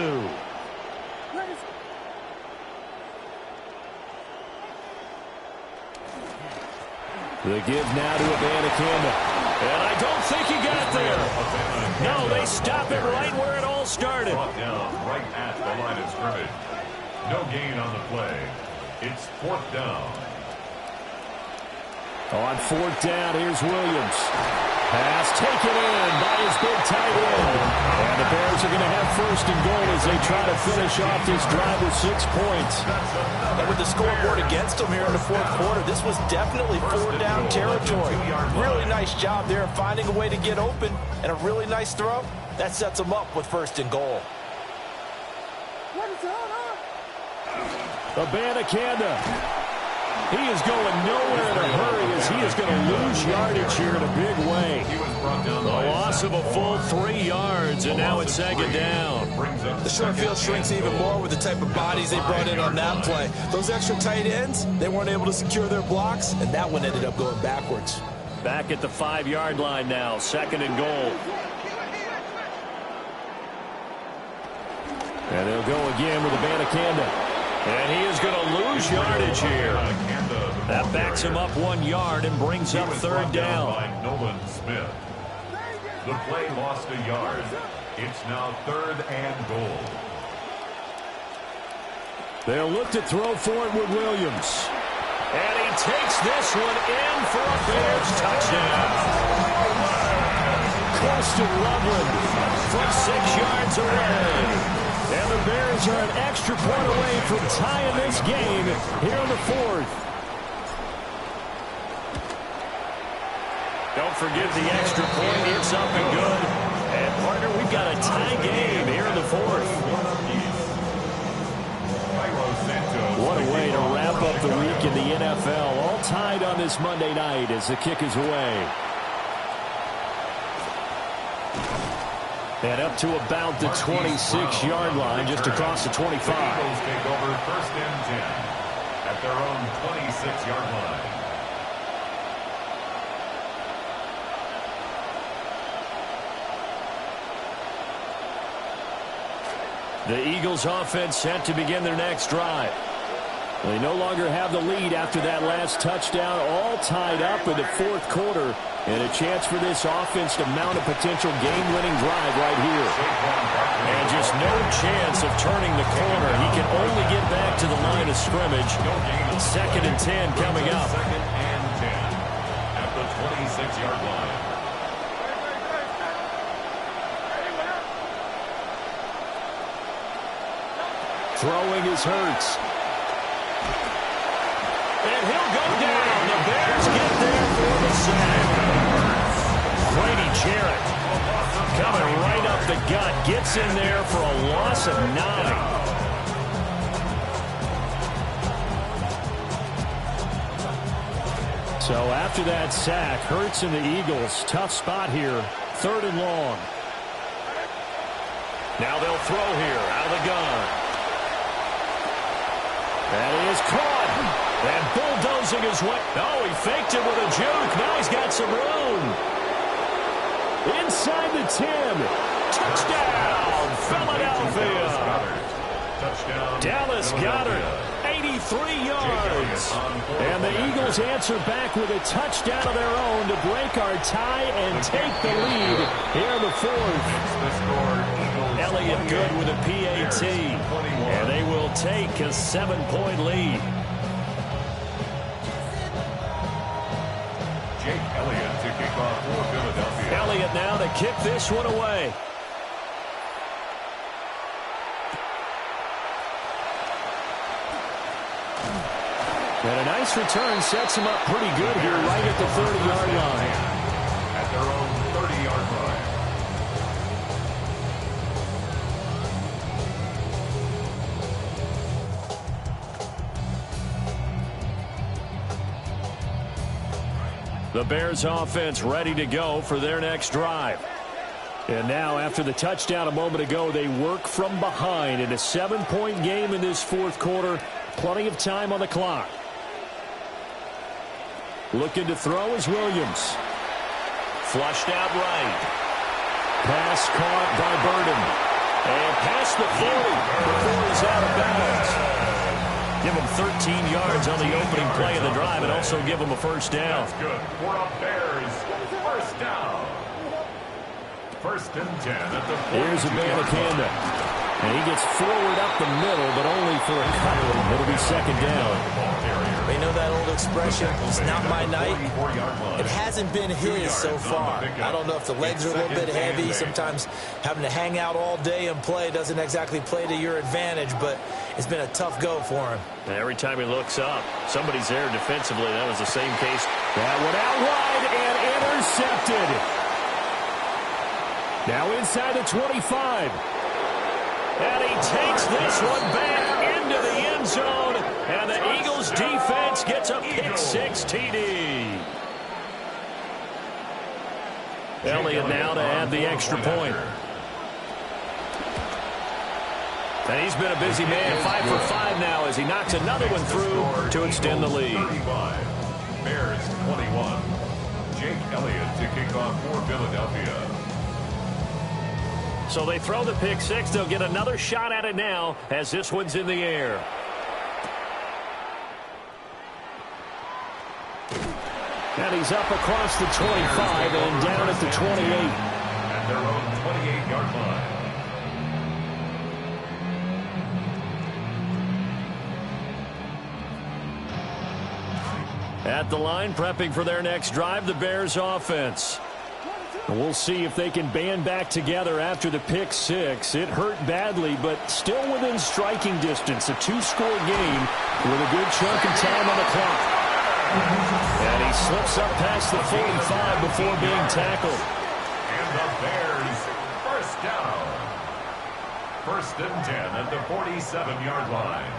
Speaker 6: The give now to Abanikanda. And I don't think he got there. No, they stop it right where it all started.
Speaker 5: Brought down right at the line of scrimmage. No gain on the play. It's 4th down.
Speaker 6: On 4th down, here's Williams. Pass taken in by his big tight end. And the Bears are going to have 1st and goal as they try to finish off this drive with 6 points.
Speaker 4: And with the scoreboard against them here in the 4th quarter, this was definitely 4th down territory. Really nice job there finding a way to get open, and a really nice throw. That sets them up with 1st and goal.
Speaker 6: Abanikanda. He is going nowhere in a hurry as he is going to lose yardage here in a big way. The loss of a full 3 yards, and now it's 2nd down.
Speaker 4: The short field shrinks even more with the type of bodies they brought in on that play. Those extra tight ends, they weren't able to secure their blocks, and that one ended up going backwards.
Speaker 6: Back at the 5-yard line now, 2nd and goal. And they'll go again with Abanikanda. And he is going to lose yardage here. That backs him up 1 yard and brings up third down.
Speaker 5: Nolan Smith. The play lost a yard. It's now 3rd and goal.
Speaker 6: They'll look to throw for it with Williams. And he takes this one in for a Bears touchdown. Colston Loveland from 6 yards away. And the Bears are an extra point away from tying this game here in the 4th. Don't forget the extra point. It's up and good. And, partner, we've got a tie game here in the 4th. What a way to wrap up the week in the NFL. All tied on this Monday night as the kick is away. And up to about the 26-yard line, just across the 25.
Speaker 5: The Eagles take over 1st and 10 at their own 26-yard line.
Speaker 6: The Eagles offense set to begin their next drive. They no longer have the lead after that last touchdown, all tied up in the 4th quarter, and a chance for this offense to mount a potential game-winning drive right here. And just no chance of turning the corner. He can only get back to the line of scrimmage. 2nd and 10 coming up.
Speaker 5: 2nd and 10 at the 26-yard line.
Speaker 6: Throwing is Hurts. And he'll go down. The Bears get there for the sack. Grady Jarrett coming right up the gut. Gets in there for a loss of 9. So after that sack, Hurts and the Eagles, tough spot here. 3rd and long. Now they'll throw here out of the gun. That is caught. And bulldozing his way. Oh, he faked it with a juke. Now he's got some room. Inside the 10. Touchdown, Philadelphia. Dallas Goedert, 83 yards. And the Eagles answer back with a touchdown of their own to break our tie and take the lead here in the 4th. Elliott good with a PAT. And they will take a 7-point lead.
Speaker 5: Jake Elliott to kick off for Philadelphia.
Speaker 6: Elliott now to kick this one away. And a nice return sets him up pretty good here right at the 30-yard line.
Speaker 5: At their own 30-yard line.
Speaker 6: The Bears offense ready to go for their next drive. And now after the touchdown a moment ago, they work from behind in a 7-point game in this 4th quarter. Plenty of time on the clock. Looking to throw is Williams. Flushed out right. Pass caught by Burden. And past the 40 before he's out of bounds. Give him 13 yards on the opening play of the drive and also give him a first down.
Speaker 5: That's good for a Bears first down. 1st and 10 at the 40.
Speaker 6: Here's Abanikanda. And he gets forward up the middle, but only for a couple. It'll be 2nd down.
Speaker 4: They know that old expression, it's not my night. It hasn't been his so far. I don't know if the legs are a little bit heavy. Sometimes having to hang out all day and play doesn't exactly play to your advantage, but it's been a tough go for him.
Speaker 6: And every time he looks up, somebody's there defensively. That was the same case. That one out wide and intercepted. Now inside the 25. And he takes this one back into the end zone. And the Eagles defense gets a pick-6 TD. Elliott now to add the extra point. And he's been a busy man, 5 for 5 now as he knocks another one through to extend the lead.
Speaker 5: 35, Bears 21. Jake Elliott to kick off for Philadelphia.
Speaker 6: So they throw the pick six. They'll get another shot at it now as this one's in the air. And he's up across the 25 and down at the 28.
Speaker 5: At their own 28-yard line.
Speaker 6: At the line, prepping for their next drive, the Bears offense. We'll see if they can band back together after the pick six. It hurt badly, but still within striking distance. A two-score game with a good chunk of time on the clock. And he slips up past the 45 before being tackled.
Speaker 5: And the Bears, first down. 1st and 10 at the 47-yard line.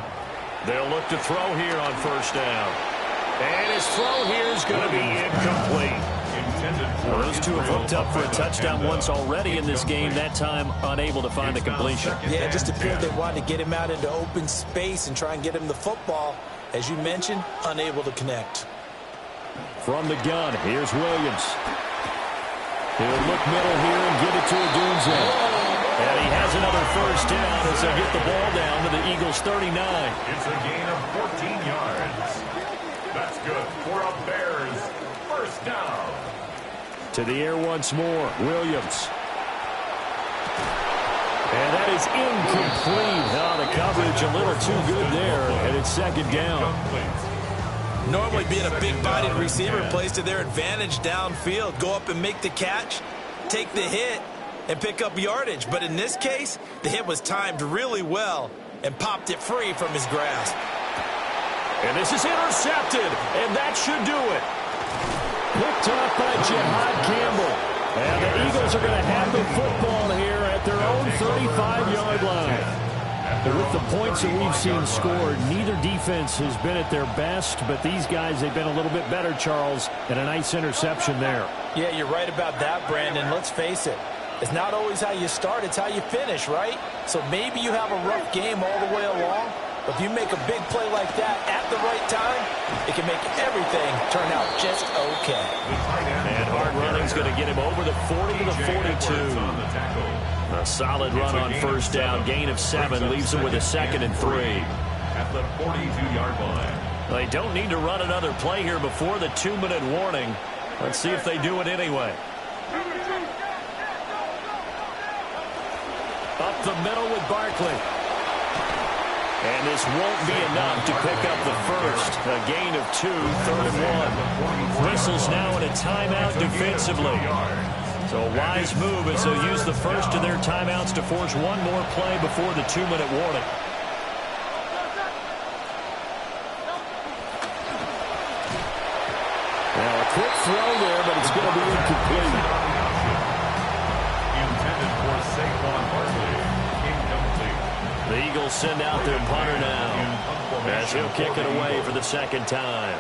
Speaker 6: They'll look to throw here on first down. And his throw here is going to be incomplete. Those two have hooked up for a touchdown once already in this game, that time unable to find the completion.
Speaker 4: Yeah, it just appeared they wanted to get him out into open space and try and get him the football. As you mentioned, unable to connect.
Speaker 6: From the gun, here's Williams. He'll look middle here and give it to Odunze. And he has another first down as they get the ball down to the Eagles' 39.
Speaker 5: It's a gain of 14 yards. That's good for a Bears first down.
Speaker 6: To the air once more, Williams. And that is incomplete. Now the coverage a little too good there, and it's second down.
Speaker 4: Normally being a big-bodied receiver plays to their advantage downfield. Go up and make the catch, take the hit, and pick up yardage. But in this case, the hit was timed really well and popped it free from his grasp.
Speaker 6: And this is intercepted, and that should do it. Picked up by Jihad Campbell. And the Eagles are going to have the football here at their own 35-yard line. And with the points that we've seen scored, neither defense has been at their best, but these guys, they've been a little bit better, Charles, and a nice interception there.
Speaker 4: Yeah, you're right about that, Brandon. Let's face it. It's not always how you start, it's how you finish, right? So maybe you have a rough game all the way along, but if you make a big play like that at the right time, it can make everything turn out just okay.
Speaker 6: And hard running's going to get him over the 40 to the 42. A solid run on first down. Gain of 7 leaves him with a 2nd and 3.
Speaker 5: At the 42-yard line.
Speaker 6: They don't need to run another play here before the 2-minute warning. Let's see if they do it anyway. Up the middle with Barkley. And this won't be enough to pick up the first. A gain of 2, 3rd and 1. Whistles now in a timeout defensively. So a wise move as they'll use the first of their timeouts to force one more play before the 2-minute warning. Now a quick throw there, but it's going to be incomplete.
Speaker 5: Intended for Saquon Barkley. Incomplete.
Speaker 6: The Eagles send out their punter now as he'll kick it away for the 2nd time.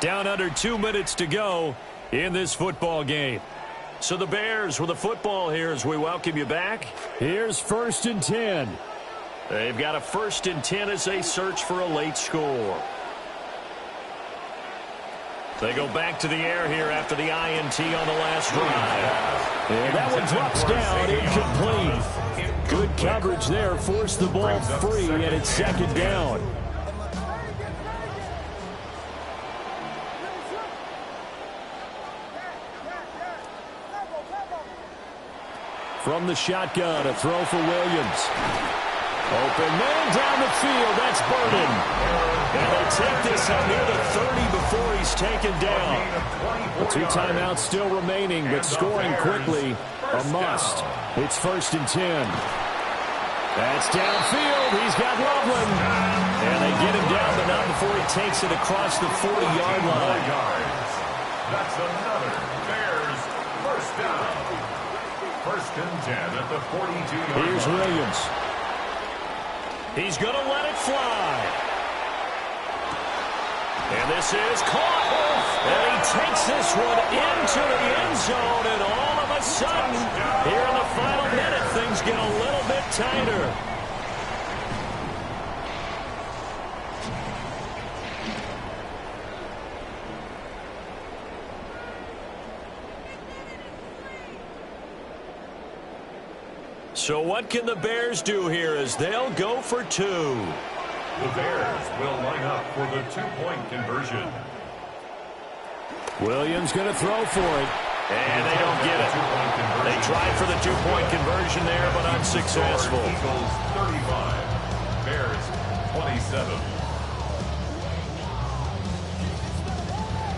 Speaker 6: Down under 2 minutes to go in this football game. So the Bears with the football here as we welcome you back. Here's 1st and 10. They've got a 1st and 10 as they search for a late score. They go back to the air here after the INT on the last drive. And that one drops down, incomplete. Good coverage there, forced the ball free, and it's 2nd down. From the shotgun, a throw for Williams. Open man down the field. That's Burden. And they take this up near the 30 before he's taken down. The 2 timeouts still remaining, but scoring quickly, a must. It's 1st and 10. That's downfield. He's got Loveland. And they get him down, but not before he takes it across the 40-yard line.
Speaker 5: That's another Bears first down. 1st and 10 at the 42-yard line.
Speaker 6: Here's Williams. He's going to let it fly. And this is caught. And he takes this one into the end zone. And all of a sudden, here in the final minute, things get a little bit tighter. So what can the Bears do here as they'll go for two?
Speaker 5: The Bears will line up for the two-point conversion.
Speaker 6: Williams going to throw for it. And they don't get it. They tried for the two-point conversion there, but unsuccessful.
Speaker 5: Eagles 35, Bears 27.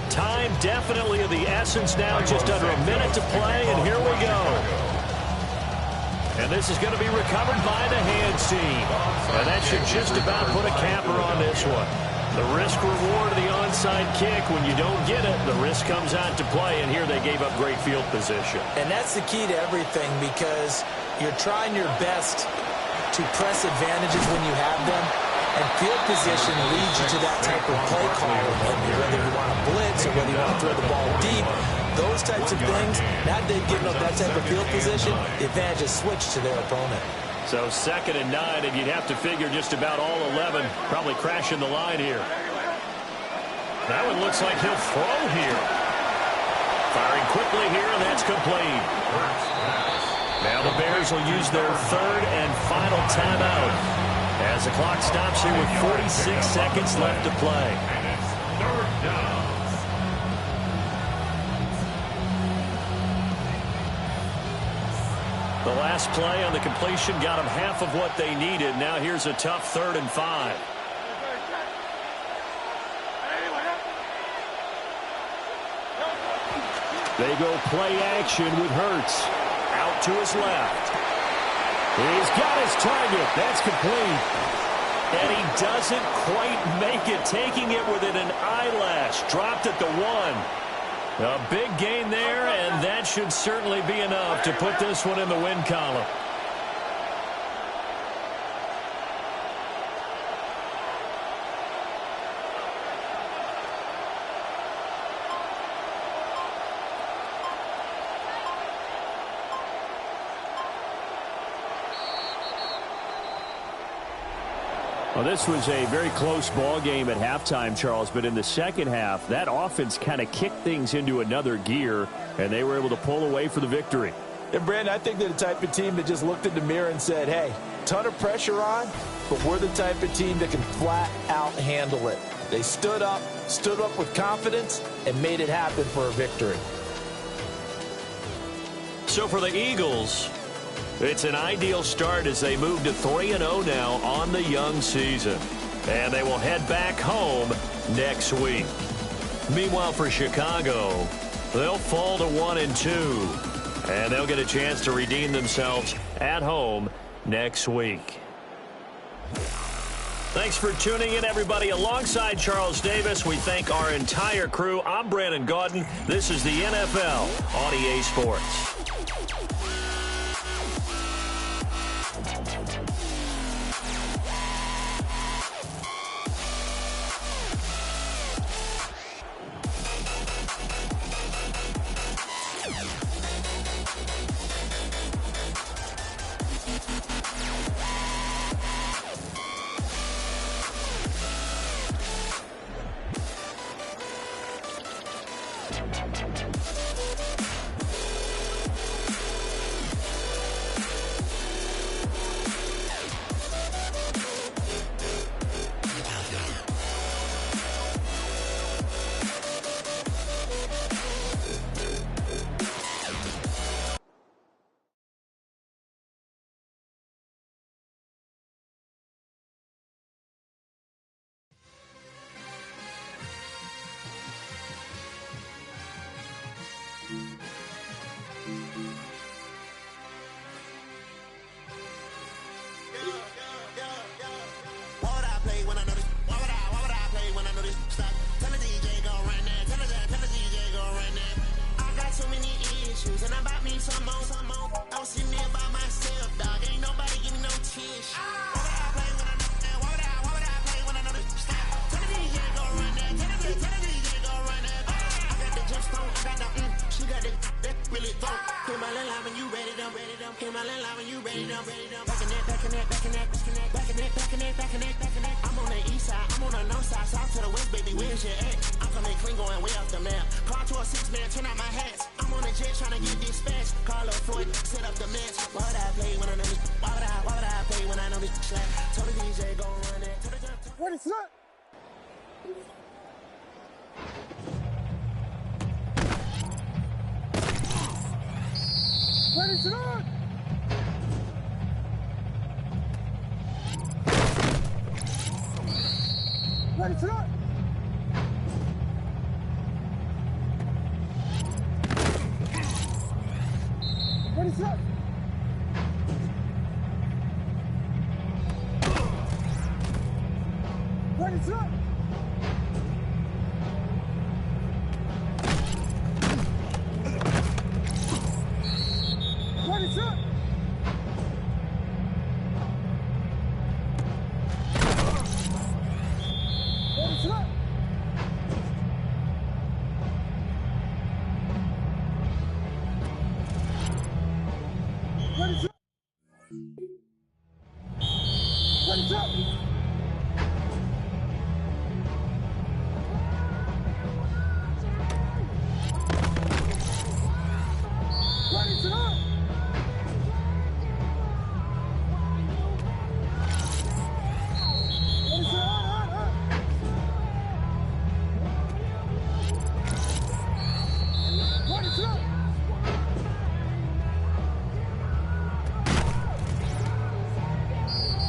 Speaker 6: Time definitely of the essence now, just under a minute to play, and here we go. And this is going to be recovered by the hands team. And that should just about put a capper on this one. The risk-reward of the onside kick, when you don't get it, the risk comes out to play, and here they gave up great field position.
Speaker 4: And that's the key to everything, because you're trying your best to press advantages when you have them, and field position leads you to that type of play call, whether you want to blitz or whether you want to throw the ball deep. Those types of things, now they've given up that type of field position, the advantage is switched to their opponent.
Speaker 6: So 2nd and 9, and you'd have to figure just about all 11 probably crashing the line here. That one looks like he'll throw here. Firing quickly here, and that's complete. Now the Bears will use their 3rd and final timeout as the clock stops here with 46 seconds left to play.
Speaker 5: And it's 3rd down.
Speaker 6: The last play on the completion got them half of what they needed. Now here's a tough 3rd and 5. They go play action with Hurts. Out to his left. He's got his target. That's complete. And he doesn't quite make it, taking it within an eyelash. Dropped at the 1. A big gain there, and that should certainly be enough to put this one in the win column. Well, this was a very close ball game at halftime, Charles, but in the second half, that offense kind of kicked things into another gear, and they were able to pull away for the victory.
Speaker 4: And, Brandon, I think they're the type of team that just looked in the mirror and said, hey, ton of pressure on, but we're the type of team that can flat out handle it. They stood up with confidence, and made it happen for a victory.
Speaker 6: So for the Eagles, it's an ideal start as they move to 3-0 now on the young season. And they will head back home next week. Meanwhile, for Chicago, they'll fall to 1-2. And they'll get a chance to redeem themselves at home next week. Thanks for tuning in, everybody. Alongside Charles Davis, we thank our entire crew. I'm Brandon Gaudin. This is the NFL on EA Sports.
Speaker 7: I'm on the east side, I'm on the north side, south to the west, baby, where's your at? I'm coming clean, going way off the map. Car to a 6-man, turn out my hats. I'm on a jet trying to get dispatched. Call up Floyd, set up the match. Why would I play when I know this? Why would I play when I know this slack? Told the DJ go run that.
Speaker 8: What is that? What is that? What is that? What is that? What is that? What is that? What is that? What is that? What is that? What is that? What is that? What is it on? What is it on? What is it?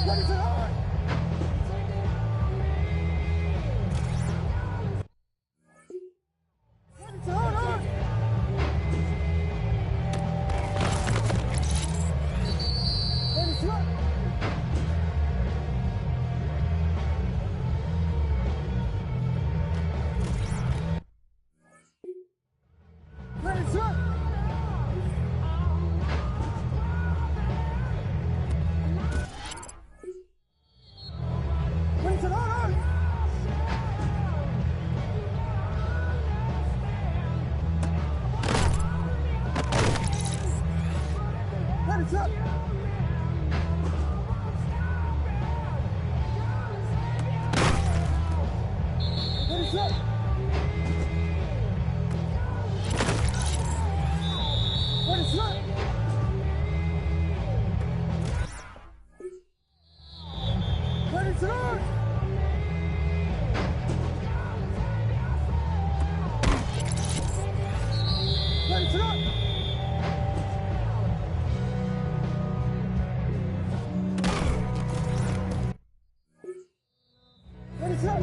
Speaker 8: What is it? What is it on? What is up? What is up? What is up? What is up? What is up? What is up? What is up?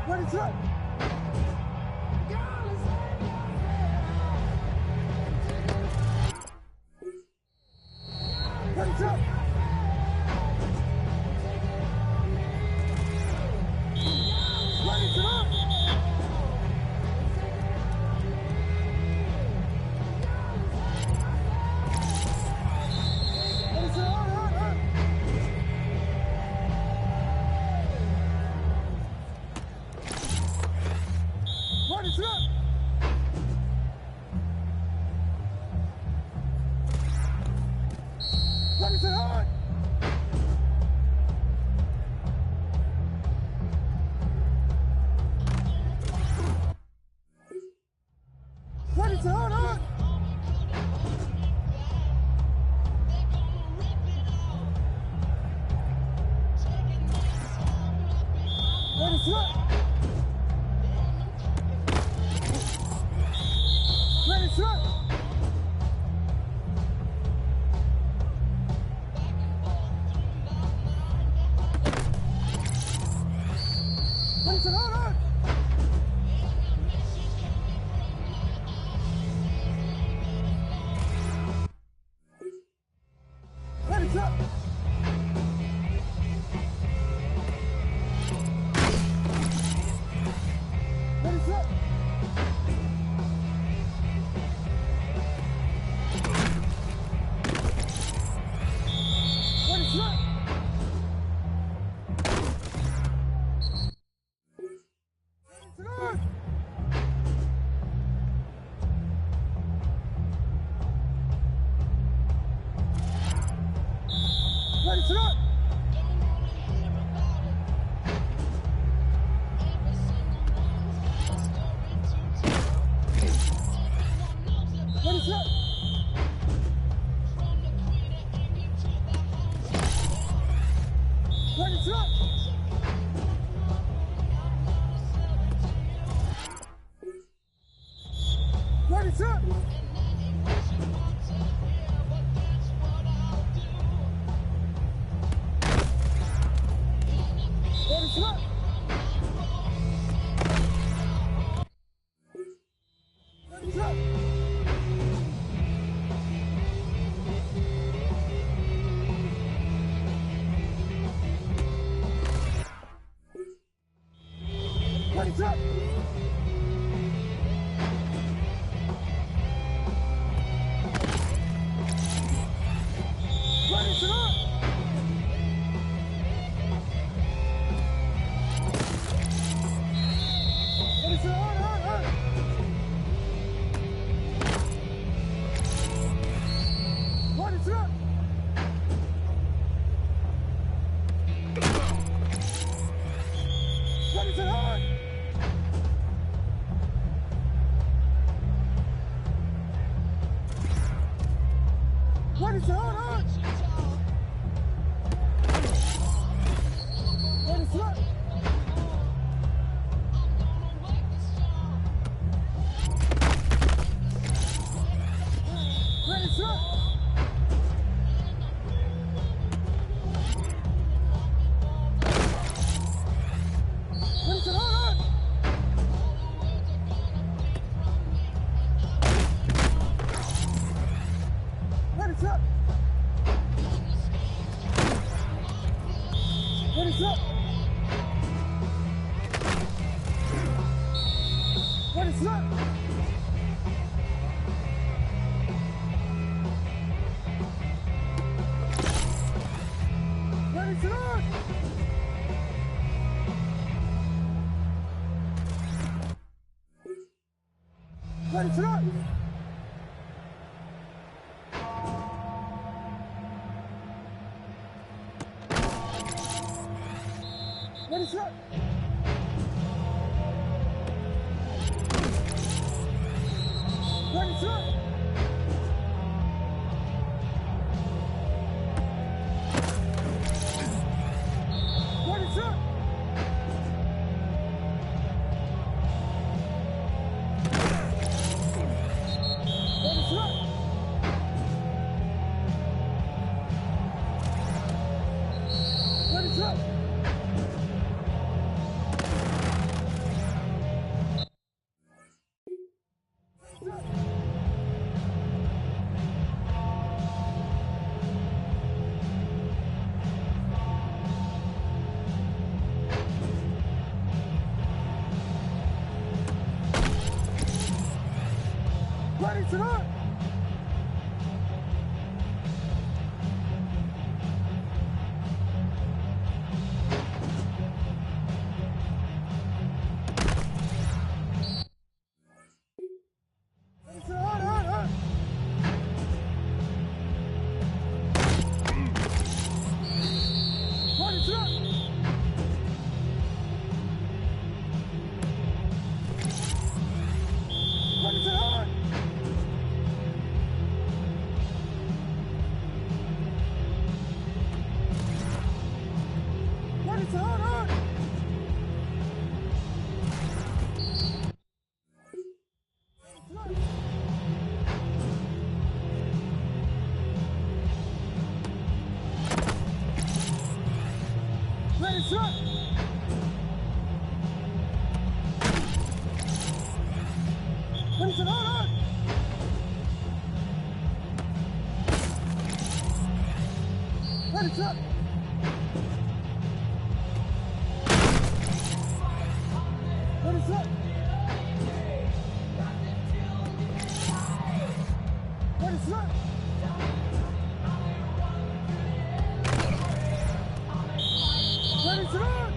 Speaker 8: What is up? What is up? What is up? What is it on? What is up? What is it on? What is it on? What is up? What is up? What is it on? What is up? What is up? Ready, set. Ready, set. Ready, set. Ready, set. Ready, set. Ready, set. On. Ready, set. Ready, set. On. Ready, set. On. Ready, set. Ready, set. Ready, set. On. Ready, set. Ready, set. Ready, set. Ready, set. Ready, set. Ready, set. Ready, set. Ready, set. Ready, set. Ready, set. Ready, set. On. Ready, set. On. Ready, set. Ready, set. On. Ready, set. On. Ready, set. Ready, set. On. Ready, set. Ready, set. Ready, set. Ready, set. On.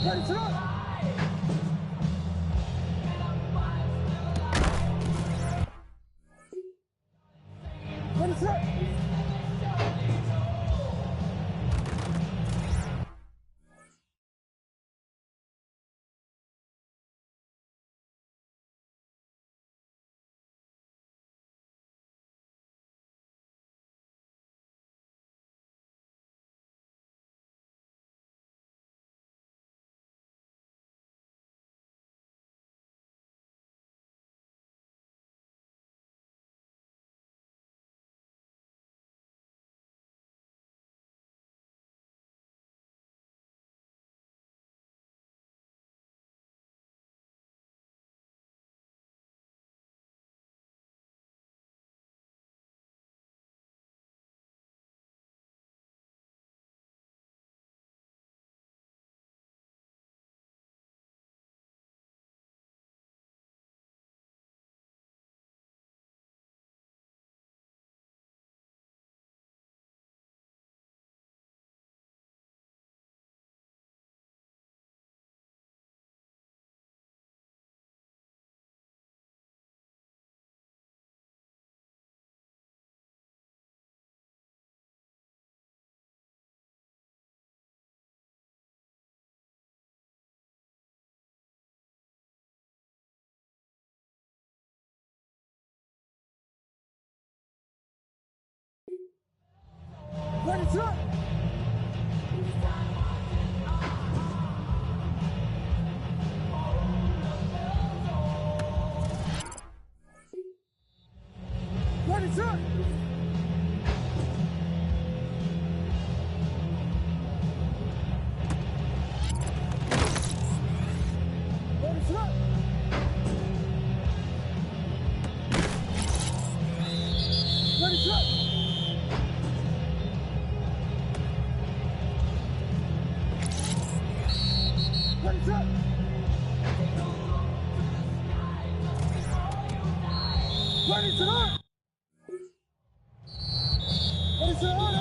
Speaker 8: Ready, set. Ready, set. Ready, set. Ready, set. Ready, set. Ready, set. Ready, set. Ready, set. Ready, set. On.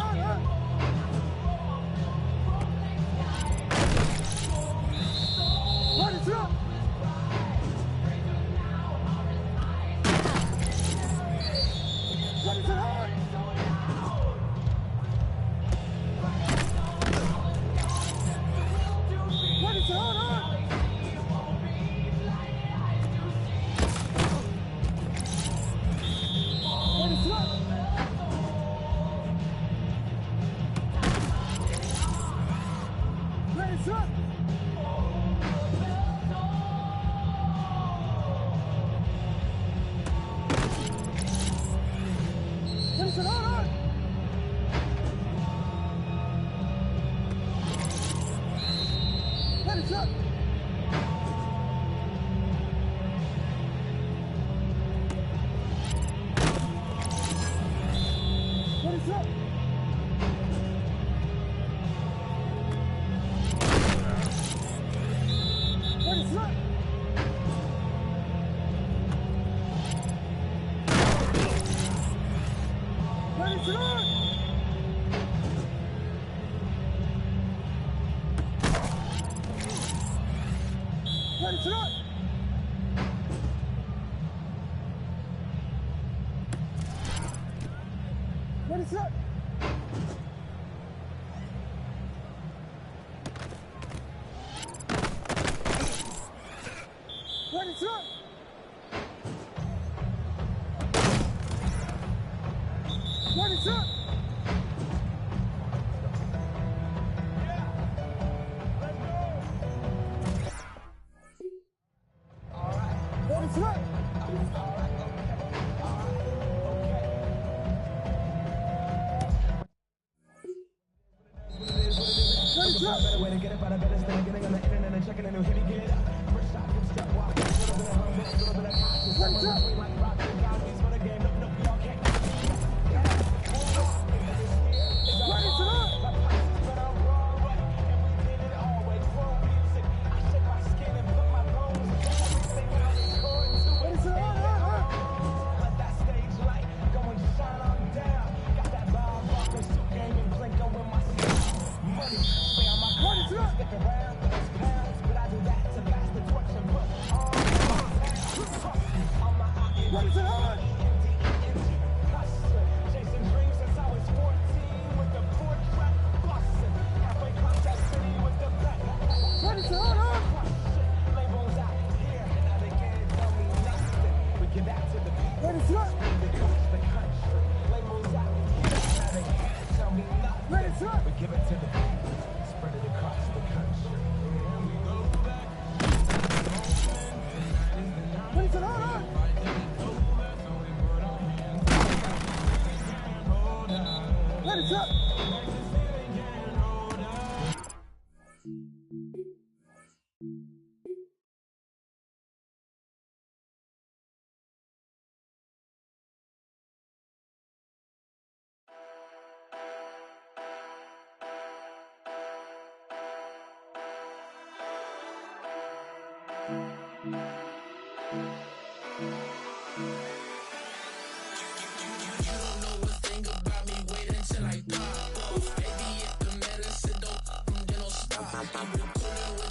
Speaker 8: Ready, set. Ready, set. On. Ready, set. On. Ready, set. Ready, set. Ready, set. On. Ready, set. Ready, set. Ready, set. Ready, set. Ready, set. Ready, set. Ready, set. Ready, set. Ready, set. Ready, set. Ready, set. Ready, set. Ready, set. Ready, set. Ready, set. Ready, set. Ready, set. Ready, set.
Speaker 7: Give it to the spread it across the country.
Speaker 8: Ready, set. Ready, set.
Speaker 7: Medicine don't, then don't stop.